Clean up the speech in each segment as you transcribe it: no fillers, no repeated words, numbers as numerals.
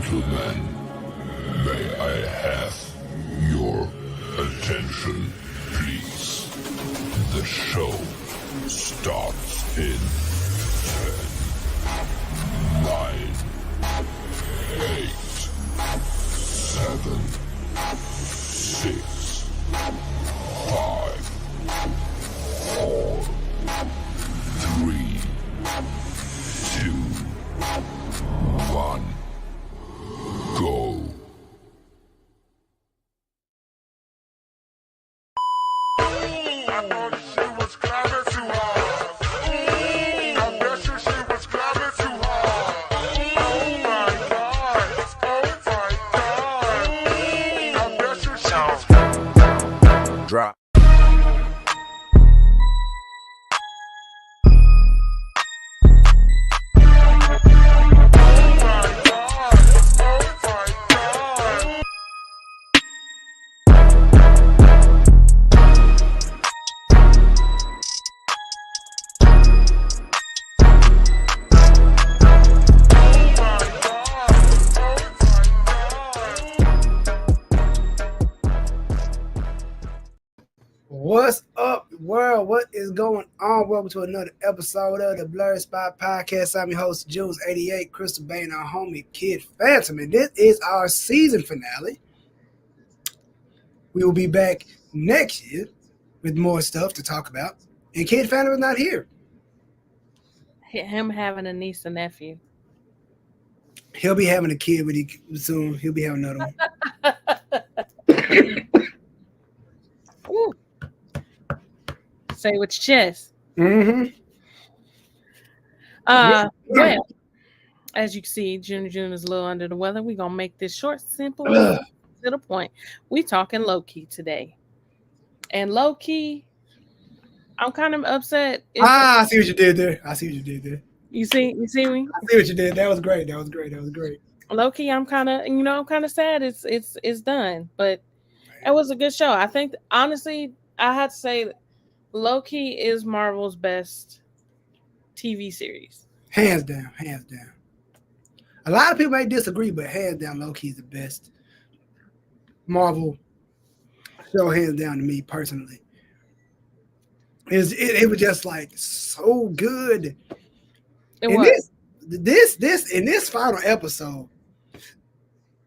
gentlemen, may I have your attention, please? The show starts in 10, 9, 8, 7, 6, 5, 4, 3, 2, 1, go. Drop. What's up, world? What is going on? Welcome to another episode of the BlerdSpot Podcast. I'm your host, Jules88, Crystal Bay, and our homie, Kid Phantom. And this is our season finale. We will be back next year with more stuff to talk about. And Kid Phantom is not here. Him having a niece and nephew. He'll be having a kid with you soon. He'll be having another one. Ooh. Say it with your chest. Mm-hmm. Well, as you can see, June is a little under the weather. We're going to make this short, simple, to the point. We talking Loki today. And Loki, I'm kind of upset. I see what you did there. You see me? I see what you did. That was great. Loki, I'm kind of sad it's done. But it was a good show. I think, honestly, I had to say Loki is Marvel's best TV series. Hands down. A lot of people may disagree, but hands down, Loki is the best Marvel show, hands down to me personally. It was just like so good. This final episode,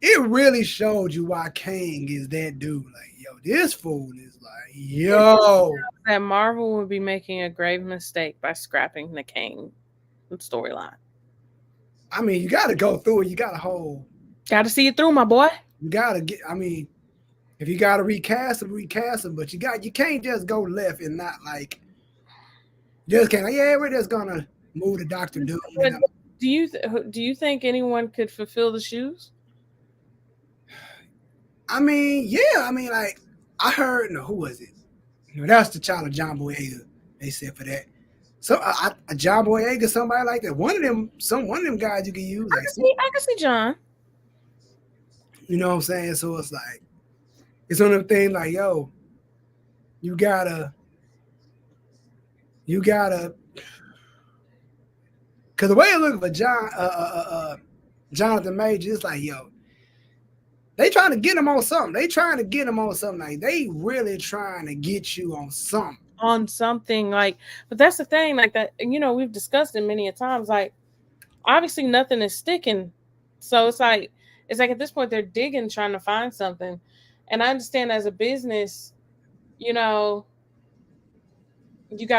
it really showed you why Kang is that dude. Like, yo, this fool is like, yo. That Marvel would be making a grave mistake by scrapping the Kang storyline. I mean, you got to go through it. You got to see it through, my boy. You got to get, I mean, if you got to recast them, but you can't just go left and not like, just can't, we're just going to move the Doctor Doom. Do you think anyone could fulfill the shoes? I mean, like, I heard, who was it? That's the child of John Boyega, they said for that. So a John Boyega, somebody like that. One of them guys you can use. Like, I can see John. You know what I'm saying? So it's like, it's one of them things like, yo, you gotta, because the way it looks for Jonathan Major, it's like, yo, they trying to get him on something. Like, they really trying to get you on something. But that's the thing, like that, we've discussed it many a times. Like, obviously nothing is sticking. So it's like at this point they're digging, trying to find something. And I understand as a business, you got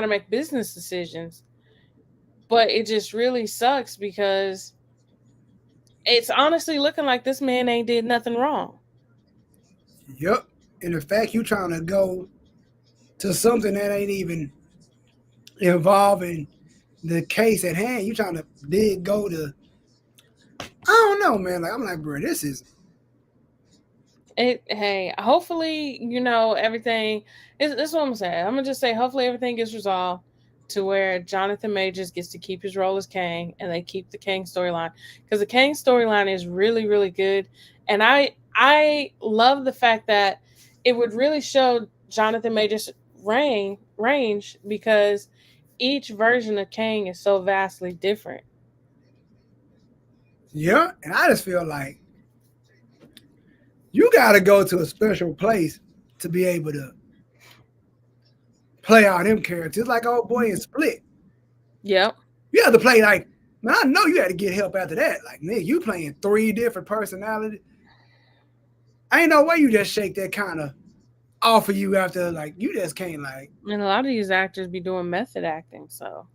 to make business decisions. But it just really sucks because it's honestly looking like this man ain't did nothing wrong. Yep. And the fact you trying to go to something that ain't even involving the case at hand, you trying to go to, I don't know, man. Like, I'm like, bro, this is it. Hey, hopefully, everything is, that's what I'm saying. I'm gonna just say hopefully everything gets resolved to where Jonathan Majors gets to keep his role as Kang, and they keep the Kang storyline, because the Kang storyline is really, really good. And I love the fact that it would really show Jonathan Majors' range, because each version of Kang is so vastly different. Yeah, and I just feel like you got to go to a special place to be able to play all them characters. Like old boy in Split. Yep. You have to play like, man, I know you had to get help after that. Like, nigga, you playing 3 different personalities. Ain't no way you just shake that kind of off of you after, like, you just can't, like. And a lot of these actors be doing method acting, so.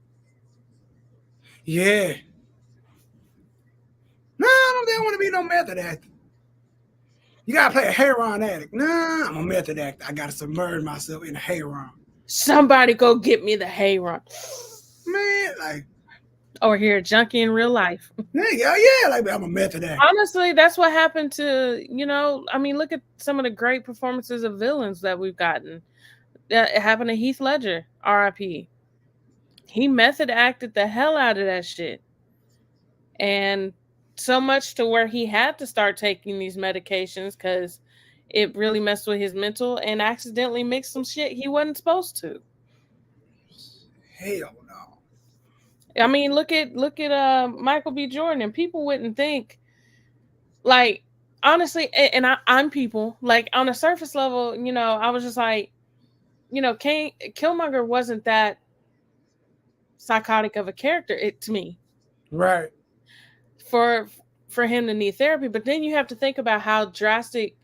Yeah. No, I don't want to be no method actor. You got to play a heroin addict. Nah, I'm a method actor. I got to submerge myself in heroin. Somebody go get me the heroin. Man, like. Or here, junkie in real life. Yeah, like I'm a method actor. Honestly, that's what happened to, I mean, look at some of the great performances of villains that we've gotten. It happened to Heath Ledger, R.I.P. He method acted the hell out of that shit. And so much to where he had to start taking these medications because it really messed with his mental and accidentally mixed some shit he wasn't supposed to. Hell no. I mean, look at Michael B. Jordan, and people wouldn't think, like, honestly, and I'm people, like, on a surface level, I was just like, Killmonger wasn't that psychotic of a character, to me. Right. For him to need therapy, but then you have to think about how drastic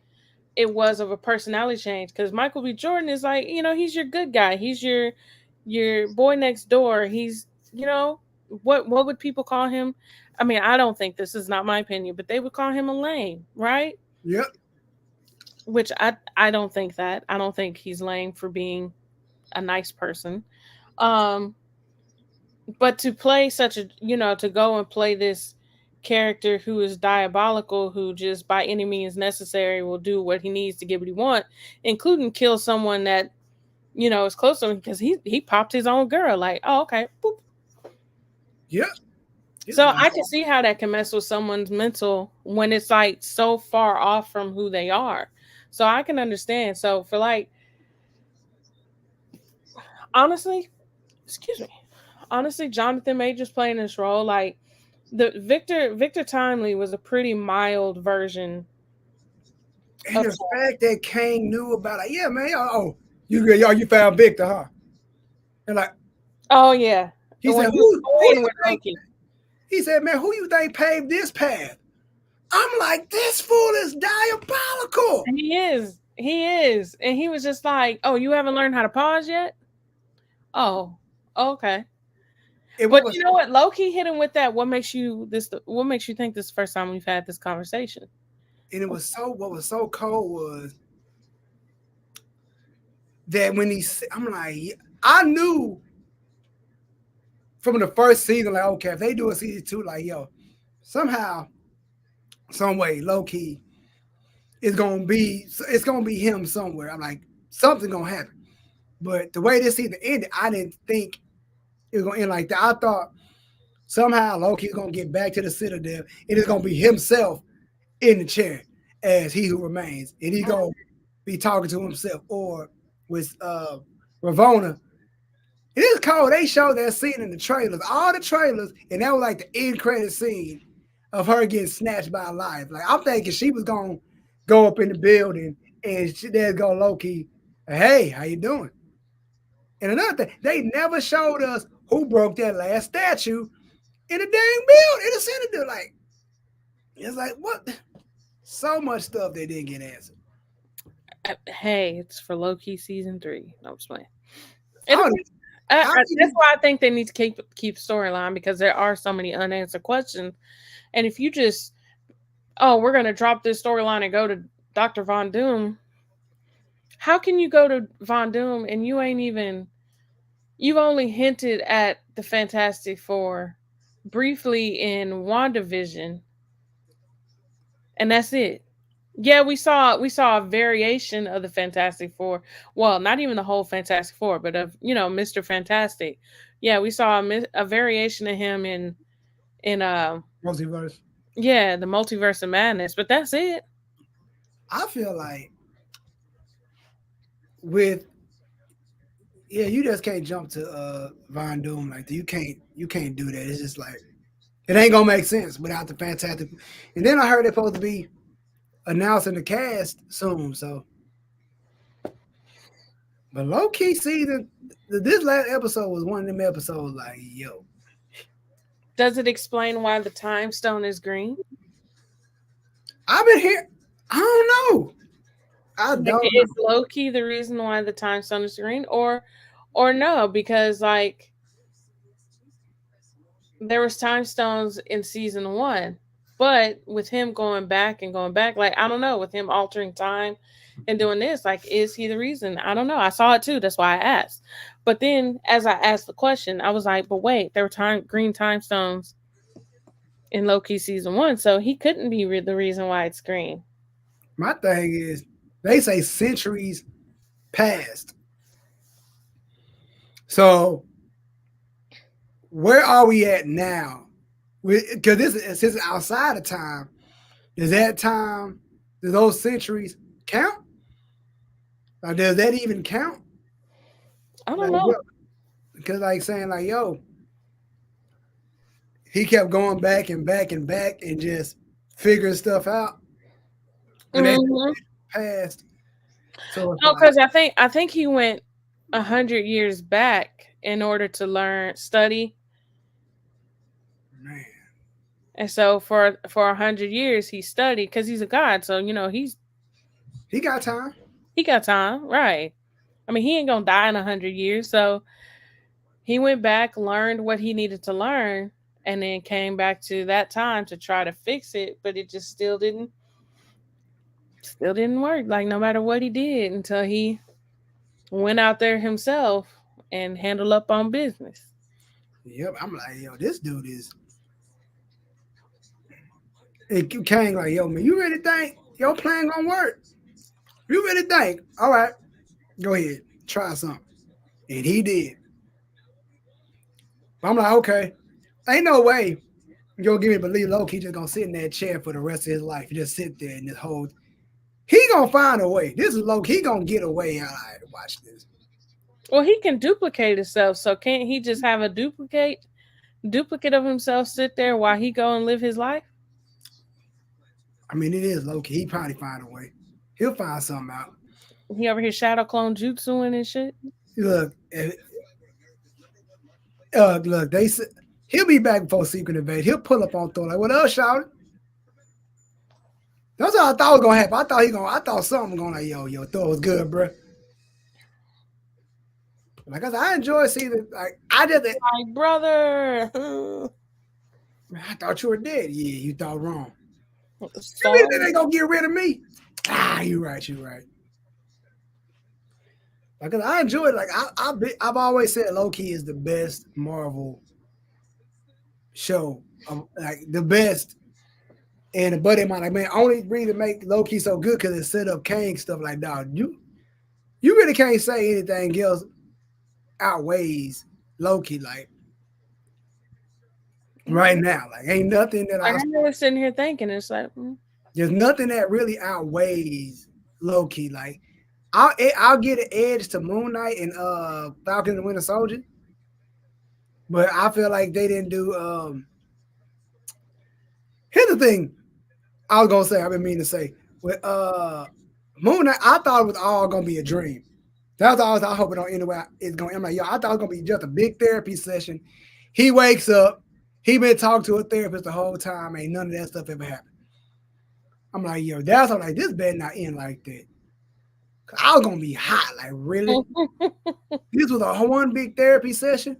it was of a personality change, because Michael B. Jordan is like, he's your good guy, he's your boy next door, he's, what would people call him? I mean, I don't think, this is not my opinion, but they would call him a lame, right? Yep. Which I don't think that. I don't think he's lame for being a nice person. But to play such a, to go and play this character who is diabolical, who just by any means necessary will do what he needs to get what he wants, including kill someone that, is close to him, because he popped his own girl. Like, oh, okay. Boop. Yep. So I can see how that can mess with someone's mental when it's like so far off from who they are. So I can understand. So for like, honestly, Jonathan Majors playing this role, like the Victor Timely was a pretty mild version. And the fact that Kang knew about it, yeah, man. You found Victor, huh? And like, oh yeah. He said, he said, man, who you think paved this path? I'm like, this fool is diabolical. And he is. And he was just like, oh, you haven't learned how to pause yet? Oh, okay. But you know what? Loki hit him with that. What makes you think this is the first time we've had this conversation? And what was so cold was that when I'm like, I knew from the first season, like, okay, if they do a season 2, like, yo, somehow, some way, Loki it's gonna be him somewhere. I'm like, something's gonna happen. But the way this season ended, I didn't think it was gonna end like that. I thought somehow Loki's gonna get back to the Citadel, and it's gonna be himself in the chair as He Who Remains, and he's gonna be talking to himself, or with Ravonna. It is cold. They showed that scene in the trailers, all the trailers, and that was like the end credit scene of her getting snatched by life. Like, I'm thinking she was gonna go up in the building and there's go Loki. Hey, how you doing? And another thing, they never showed us who broke that last statue in the dang building in the Citadel. Like, it's like, what? So much stuff they didn't get answered. Hey, it's for Loki season 3. No, I'm just playing. That's why I think they need to keep storyline, because there are so many unanswered questions. And if you just, we're going to drop this storyline and go to Dr. Von Doom, how can you go to Von Doom and you've only hinted at the Fantastic Four briefly in WandaVision, and that's it. Yeah, we saw a variation of the Fantastic Four. Well, not even the whole Fantastic Four, but of Mr. Fantastic. Yeah, we saw a variation of him in Multiverse. Yeah, the Multiverse of Madness, but that's it. I feel like you just can't jump to Von Doom like that. You can't do that. It's just like, it ain't gonna make sense without the Fantastic. And then I heard it's supposed to be announcing the cast soon. So, but low key season, this last episode was one of them episodes like, yo. Does it explain why the time stone is green? I've been here. I don't know. I Like, don't know. is Loki the reason why the time stone is green, or no? Because like there was time stones in season 1, but with him going back and going back, like I don't know, with him altering time and doing this, like is he the reason? I don't know. I saw it too. That's why I asked. But then as I asked the question, I was like, but wait, there were green time stones in Loki season 1, so he couldn't be the reason why it's green. My thing is, they say centuries passed. So, where are we at now? Because this is outside of time. Does that time, do those centuries count? Or does that even count? I don't know. Because like saying like, yo, he kept going back and back and back and just figuring stuff out. And that passed. So no, because I think he went 100 years back in order to study. Man. And so for 100 years he studied because he's a god. So you know he got time. He got time, right? I mean, he ain't gonna die in 100 years. So he went back, learned what he needed to learn, and then came back to that time to try to fix it. But it just still didn't work. Like no matter what he did, until he went out there himself and handled up on business. Yep, I'm like, yo, this dude is. It came like, yo, man, you really think your plan gonna work? You really think? All right, go ahead, try something, and he did. I'm like, okay, ain't no way you're gonna give me to believe Loki just gonna sit in that chair for the rest of his life. Just sit there and this whole. He gonna find a way. This is Loki. He gonna get away. All right, watch this. Well, he can duplicate himself, so can't he just have a duplicate of himself sit there while he go and live his life? I mean, it is Loki. He probably find a way. He'll find something out. He over here shadow clone jutsuing and shit. Look, look. They said he'll be back before Secret Invasion. He'll pull up on Thor like, "What else, shout it?" That's what I thought was gonna happen. I thought something was gonna yo, Thor was good, bro. Like I said, I enjoy seeing it. Like I just my brother. I thought you were dead. Yeah, you thought wrong. So, You mean they gonna get rid of me? You right. Like I enjoy it. Like I've always said, Loki is the best Marvel show. Like the best. And a buddy of mine, like, man, only reason make Loki so good because it set up Kang stuff like that. You really can't say anything else outweighs Loki, like right now. Like ain't nothing that I was sitting here thinking, it's like there's nothing that really outweighs Loki. Like I'll get an edge to Moon Knight and Falcon and the Winter Soldier, but I feel like they didn't do. Here's the thing, I was gonna say. I've been meaning to say with Moon Knight. I thought it was all gonna be a dream. That's all I hope it don't anyway. It's gonna. I'm like, yo, I thought it was gonna be just a big therapy session. He wakes up. He been talking to a therapist the whole time. Ain't none of that stuff ever happened. I'm like, yo, that's all. Like this better not end like that. I was gonna be hot. Like really, this was a one big therapy session,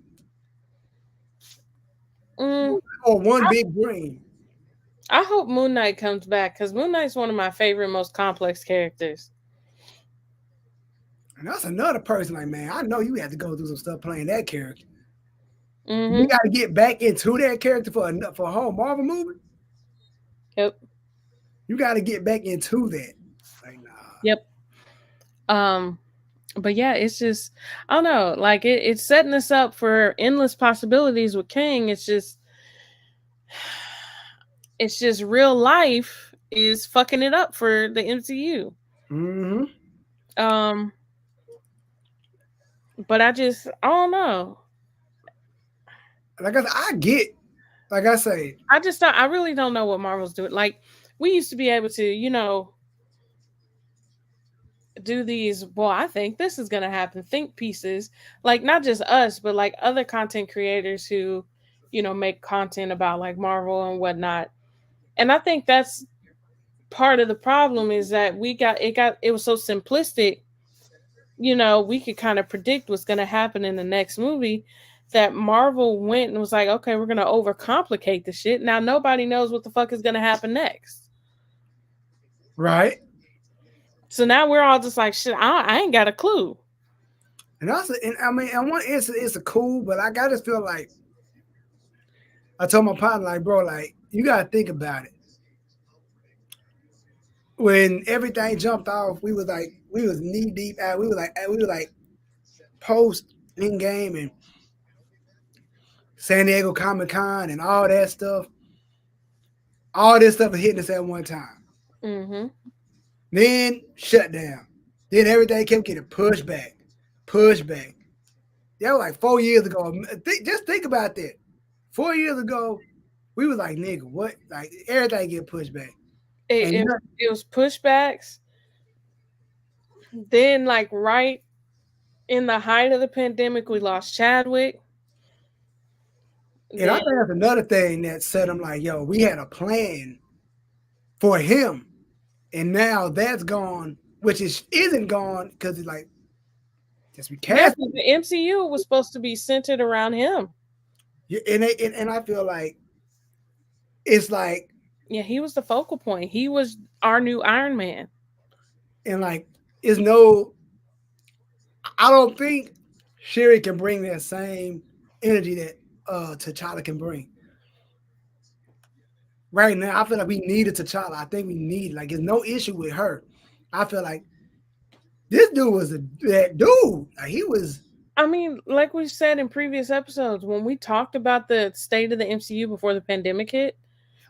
or one big dream. I hope Moon Knight comes back because Moon Knight's one of my favorite, most complex characters. And that's another person. Like, man, I know you have to go through some stuff playing that character. Mm-hmm. You got to get back into that character for a whole Marvel movie. Yep. You got to get back into that. Like, nah. Yep. But yeah, it's just I don't know. Like it's setting us up for endless possibilities with Kang. It's just real life is fucking it up for the MCU. Mm-hmm. But I don't know. Like I say, I really don't know what Marvel's doing. Like we used to be able to, do these, well, I think this is going to happen, think pieces, like not just us, but like other content creators who, make content about like Marvel and whatnot. And I think that's part of the problem, is that it was so simplistic. We could kind of predict what's going to happen in the next movie, that Marvel went and was like, okay, we're going to overcomplicate the shit. Now nobody knows what the fuck is going to happen next. Right. So now we're all just like, shit, I ain't got a clue. And also, and I mean, and one it's a cool, but I just feel like I told my partner, like, bro, like, you gotta think about it. When everything jumped off, we was knee deep out. We were like post in game and San Diego Comic-Con and all that stuff. All this stuff was hitting us at one time. Mm-hmm. Then shut down. Then everything kept getting pushed back. That was like 4 years ago. Just think about that. 4 years ago, we were like, nigga, what? Like, everything get pushed back. It was pushbacks. Then, like, right in the height of the pandemic, we lost Chadwick. And I think that's another thing that set him like, yo, we had a plan for him. And now that's gone, which isn't gone because it's like, just recast. The MCU was supposed to be centered around him. Yeah, and I feel like it's like, yeah, he was the focal point. He was our new Iron Man. And like, I don't think Shuri can bring that same energy that T'Challa can bring. Right now, I feel like we needed T'Challa. I think we need, like, there's no issue with her. I feel like this dude was that dude. Like, he was. I mean, like we said in previous episodes, when we talked about the state of the MCU before the pandemic hit,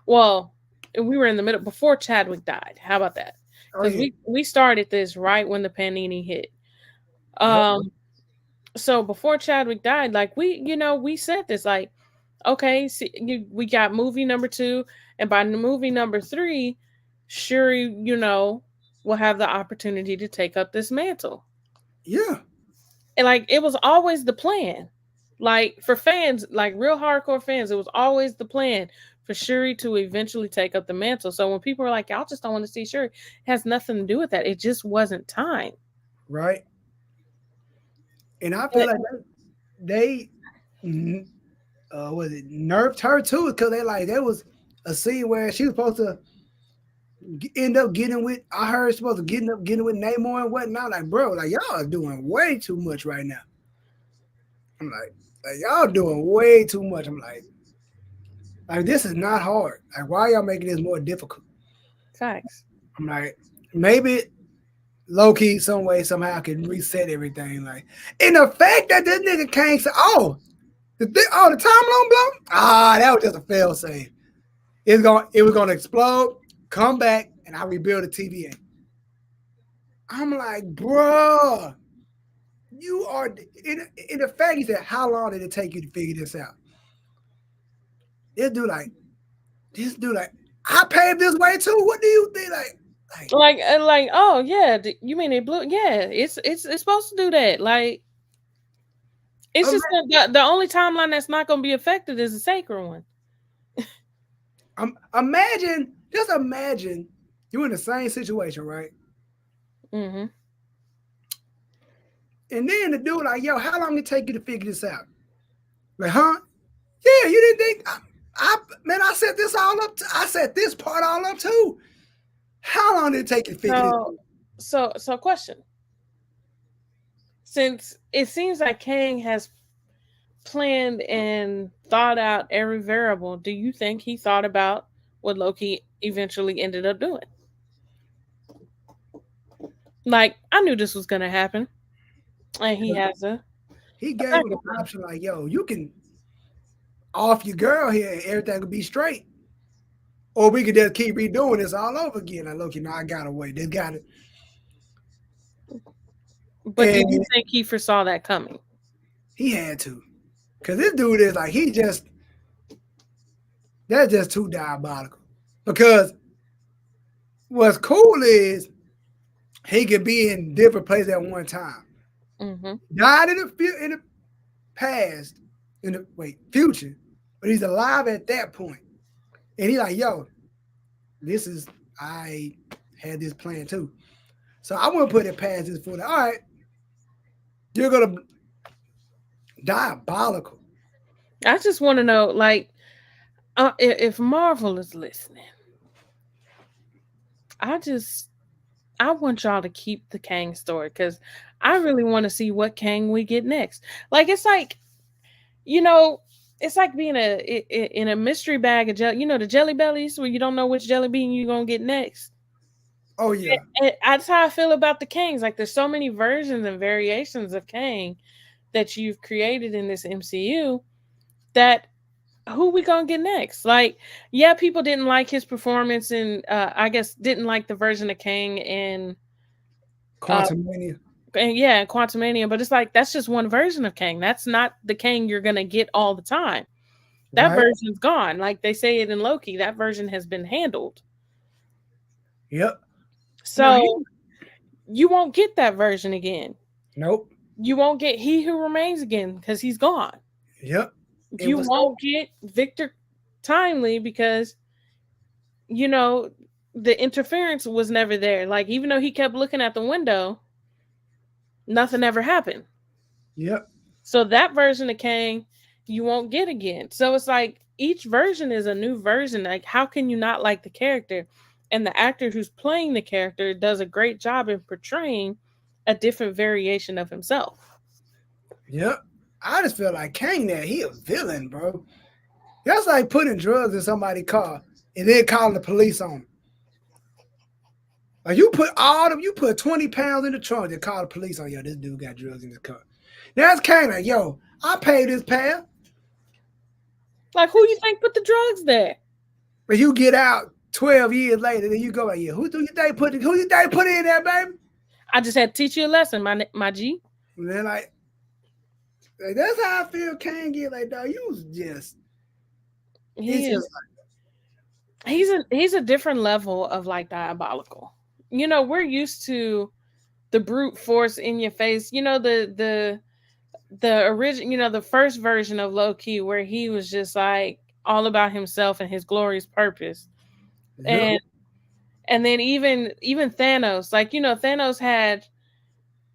well, we were in the middle before Chadwick died. How about that? Because we started this right when the pandemic hit. So before Chadwick died, like we said this, like, okay, we got movie number 2, and by movie number 3, Shuri, will have the opportunity to take up this mantle. Yeah. And like, it was always the plan. Like, for fans, like real hardcore fans, it was always the plan for Shuri to eventually take up the mantle. So when people were like, y'all just don't want to see Shuri, it has nothing to do with that. It just wasn't time. Right. And I feel like they nerfed her too, because there was a scene where she was supposed to end up getting with, I heard supposed to getting with Namor and whatnot. Like, bro, like, y'all are doing way too much right now. I'm like y'all doing way too much. I'm like, this is not hard. Like, why are y'all making this more difficult? Facts. I'm like, maybe Loki some way somehow can reset everything. Like, and the fact that this nigga can't say, the timeline blow. That was just a fail safe. It was gonna explode, come back, and I rebuild the TVA. I'm like, bruh, you are in the fact he said, how long did it take you to figure this out? This dude like, I paved this way too. What do you think? Like, oh yeah, you mean it blew? Yeah, it's supposed to do that. Like, it's just the only timeline that's not going to be affected is the sacred one. Imagine you in the same situation, right? Mm-hmm. And then the dude like, yo, how long did it take you to figure this out? Like, huh? Yeah, you didn't think? I set this all up. I set this part all up too. How long did it take you to figure this out? So question. Since it seems like Kang has planned and thought out every variable, do you think he thought about what Loki eventually ended up doing? Like, I knew this was going to happen. And he gave him an option like, yo, you can off your girl here and everything will be straight. Or we could just keep redoing this all over again. Like, Loki, no, I got to wait. They got it. But do you think he foresaw that coming? He had to. Because this dude is like, that's just too diabolical. Because what's cool is he could be in different places at one time. Mm-hmm. Died in the past, in the future, but he's alive at that point. And he's like, yo, this is I had this plan too. So I want to put it past this for that. All right, you're gonna diabolical. I just want to know, like, if Marvel is listening, I want y'all to keep the Kang story because I really want to see what Kang we get next. Like, it's like, you know, it's like being in a mystery bag of jelly. You know, the jelly bellies where you don't know which jelly bean you're gonna get next. Oh yeah, And that's how I feel about the Kangs. Like, there's so many versions and variations of Kang that you've created in this MCU that who we gonna get next? Like, yeah, people didn't like his performance, and I guess didn't like the version of Kang uh, Quantum Mania. and yeah, Quantumania. But it's like that's just one version of Kang. That's not the Kang you're gonna get all the time. That Right? version's gone. Like they say it in Loki, that version has been handled. Yep. No, So you won't get that version again. nope. You won't get He Who Remains again because he's gone. Yep. It You was won't get Victor Timely because you know the interference was never there. Like even though he kept looking at the window, nothing ever happened. Yep. So that version of Kang you won't get again. So it's like each version is a new version. Like how can you not like the character? And the actor who's playing the character does a great job in portraying a different variation of himself. Yep. I just feel like Kang there, he a villain, bro. That's like putting drugs in somebody's car and then calling the police on him. Like you put 20 pounds in the trunk and call the police on yo, this dude got drugs in his car. That's Kang like, yo, I paid this pound. Like who you think put the drugs there? But you get out 12 years later, then you go like, yeah, who you think put in there, baby? I just had to teach you a lesson, my G. And then like that's how I feel Kang get like, dog, you was just He is he's a different level of like diabolical. You know, we're used to the brute force in your face. You know, the original, you know, the first version of Loki where he was just like all about himself and his glorious purpose. yep. And then even Thanos, like, you know, Thanos had,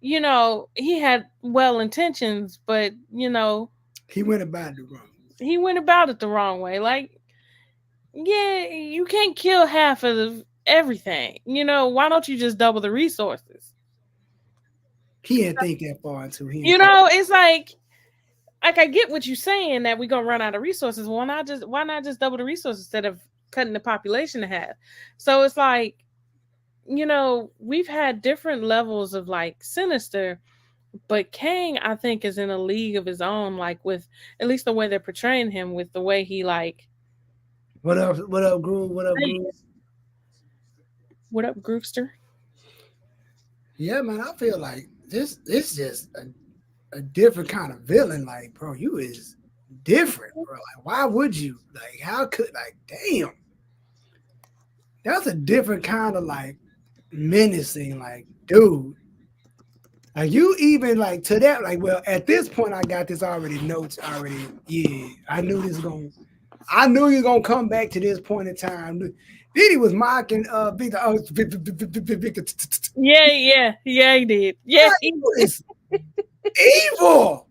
you know, he had well intentions, but you know, He went about it wrong. he went about it the wrong way. Like, yeah, you can't kill half of everything. You know, why don't you just double the resources? He didn't think that far into him. You know, it's like I get what you're saying that we're gonna run out of resources. Why not just double the resources instead of cutting the population in half? So it's like, you know, we've had different levels of like sinister, but Kang, I think, is in a league of his own, like with at least the way they're portraying him, with the way he like What up, Groove? What up, Groove? what up, Groovester? Yeah, man, I feel like this just a different kind of villain. Like, bro, you is different, bro. Like, why would you? Like, how could damn. That's a different kind of like menacing, like, dude. Like you even like to that, like, well, at this point I got this already notes already. Yeah, I knew he was gonna come back to this point in time. Then he was mocking Victor. Victor. Yeah, he did. Yeah, He was evil.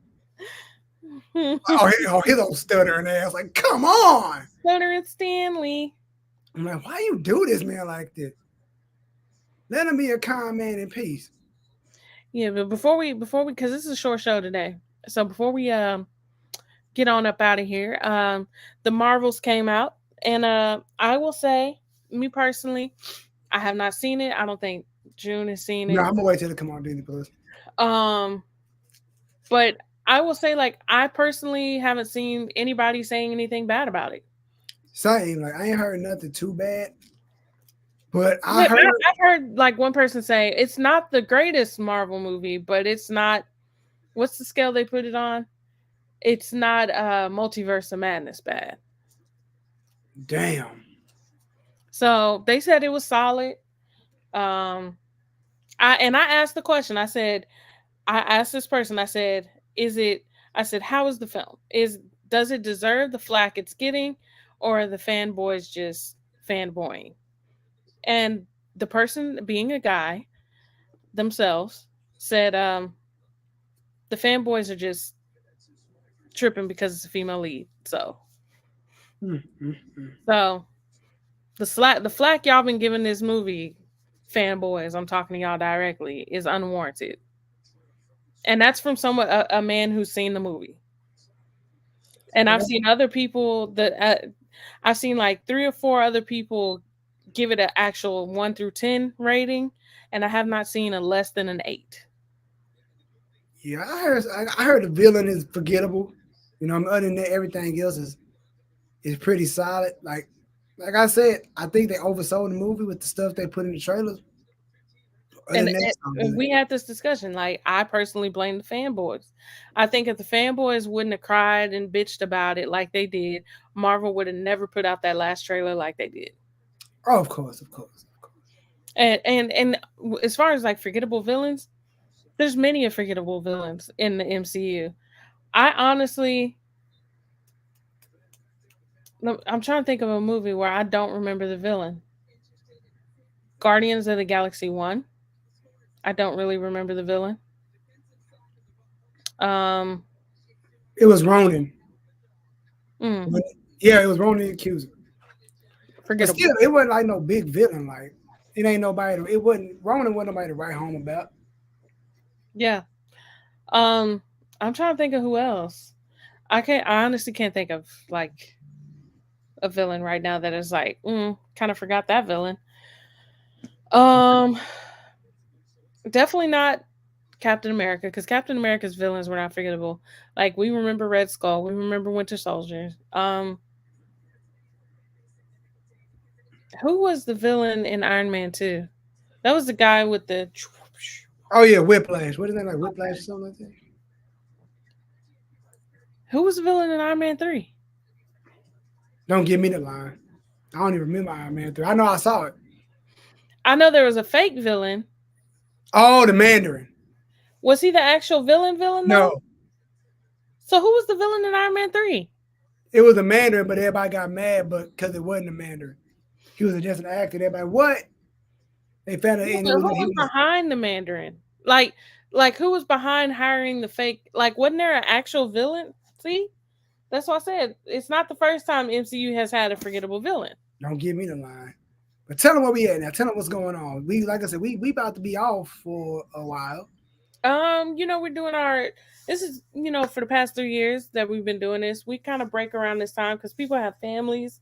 Oh, his old stuttering ass. Like, come on. Stoner and Stanley. I'm like, why you do this, man, like this? Let him be a calm man in peace. Yeah, but before we, because this is a short show today, so before we get on up out of here, the Marvels came out, and I will say, me personally, I have not seen it. I don't think June has seen it. No, I'm gonna wait till it come on Disney Plus. But I will say, like, I personally haven't seen anybody saying anything bad about it. Same, like I ain't heard nothing too bad. But I've heard like one person say it's not the greatest Marvel movie, but it's not. What's the scale they put it on? It's not Multiverse of Madness bad. Damn. So they said it was solid. I asked the question. I asked this person, I said, how is the film? Does it deserve the flack it's getting, or are the fanboys just fanboying? And the person, being a guy themselves, said, the fanboys are just tripping because it's a female lead. So the flack y'all been giving this movie, fanboys, I'm talking to y'all directly, is unwarranted. And that's from someone, a man who's seen the movie. And I've seen other people that I've seen like 3 or 4 other people give it an actual 1 through 10 rating, and I have not seen a less than an 8. Yeah, I heard the villain is forgettable. You know, other than that, everything else is pretty solid. Like I said, I think they oversold the movie with the stuff they put in the trailers. And we had this discussion. Like, I personally blame the fanboys. I think if the fanboys wouldn't have cried and bitched about it like they did, Marvel would have never put out that last trailer like they did. Oh, of course. And as far as like forgettable villains, there's many forgettable villains in the MCU. I'm trying to think of a movie where I don't remember the villain. Guardians of the Galaxy 1. I don't really remember the villain. It was Ronan. Mm. Yeah, it was Ronan the Accuser. Forgettable. But still, it wasn't like no big villain. Like, it ain't nobody. Ronan wasn't nobody to write home about. Yeah. I'm trying to think of who else. I honestly can't think of like a villain right now that is like, kind of forgot that villain. Definitely not Captain America, because Captain America's villains were not forgettable. Like, we remember Red Skull, we remember Winter Soldier. Who was the villain in Iron Man 2? That was the guy with the. Oh yeah, Whiplash. What is that, like Whiplash or something like that? Who was the villain in Iron Man 3? Don't give me the line. I don't even remember Iron Man 3. I know I saw it. I know there was a fake villain. Oh, the Mandarin. Was he the actual villain though? No. So who was the villain in Iron Man 3? It was a Mandarin, but everybody got mad because it wasn't a Mandarin. He was just an actor. Everybody, what? They found out. Who was behind the Mandarin? Like who was behind hiring the fake? Like, wasn't there an actual villain? See, that's what I said. It's not the first time MCU has had a forgettable villain. Don't give me the line. But tell them where we at now. Tell them what's going on. Like I said, we about to be off for a while. We're doing this is, for the past 3 years that we've been doing this, we kind of break around this time because people have families.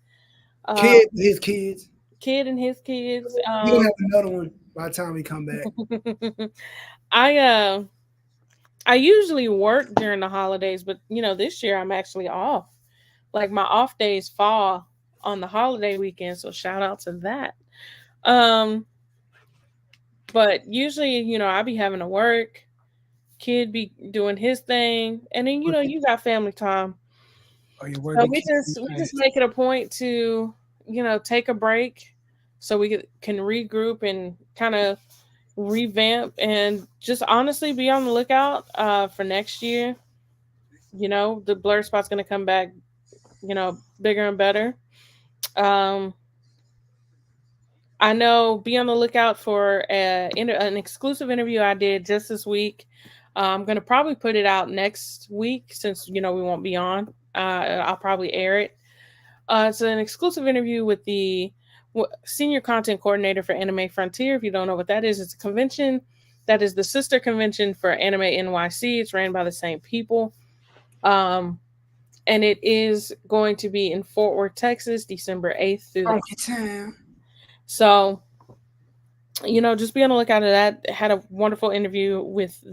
Kid and his kids. Kid and his kids. We're gonna have another one by the time we come back. I usually work during the holidays, but this year I'm actually off. Like, my off days fall on the holiday weekend, so shout out to that. But usually, I be having to work, kid be doing his thing, and then you got family time. Oh, you're so we just make it a point to take a break so we can regroup and kind of revamp and just honestly be on the lookout for next year. The BlerdSpot's going to come back bigger and better. I know, be on the lookout for an exclusive interview I did just this week. I'm going to probably put it out next week since we won't be on. I'll probably air it. It's an exclusive interview with the senior content coordinator for Anime Frontier. If you don't know what that is, it's a convention that is the sister convention for Anime NYC. It's ran by the same people. And it is going to be in Fort Worth, Texas, December 8th through the. So, just be on the lookout of that. Had a wonderful interview with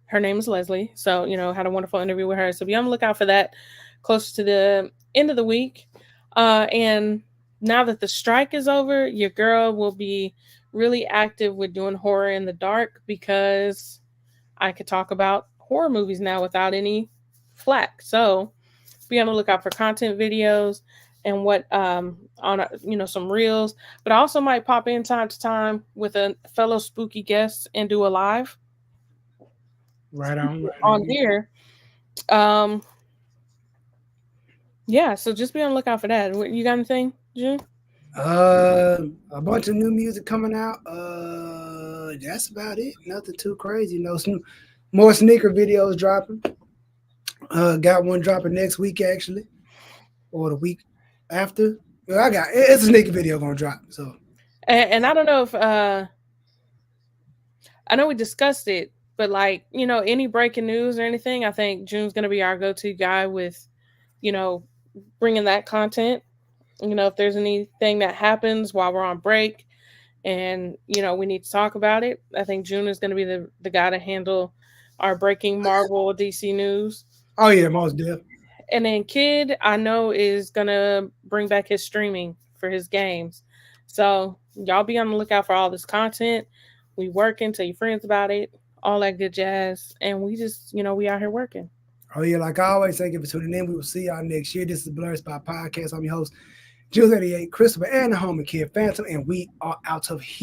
her name is Leslie. So, had a wonderful interview with her. So be on the lookout for that closer to the end of the week. And now that the strike is over, your girl will be really active with doing horror in the dark, because I could talk about horror movies now without any flack. So be on the lookout for content videos. and what on some reels, but I also might pop in time to time with a fellow spooky guest and do a live Right on. on there. Um, yeah, so just be on the lookout for that. You got anything, June? A bunch of new music coming out. That's about it. Nothing too crazy. Some more sneaker videos dropping. Got one dropping next week actually, or the week after. Well, it's a sneaker video gonna drop. So, and I don't know if I know we discussed it, but like any breaking news or anything, I think June's gonna be our go-to guy with bringing that content. If there's anything that happens while we're on break and we need to talk about it, I think June is going to be the guy to handle our breaking Marvel DC news. Oh yeah, most definitely. And then Kid, I know, is going to bring back his streaming for his games. So y'all be on the lookout for all this content. We working, tell your friends about it, all that good jazz. And we just, we out here working. Oh yeah, like I always thank you for tuning in. We will see y'all next year. This is the BlerdSpot Podcast. I'm your host, Jules 88, Christopher, and the homie Kid Phantom, and we are out of here.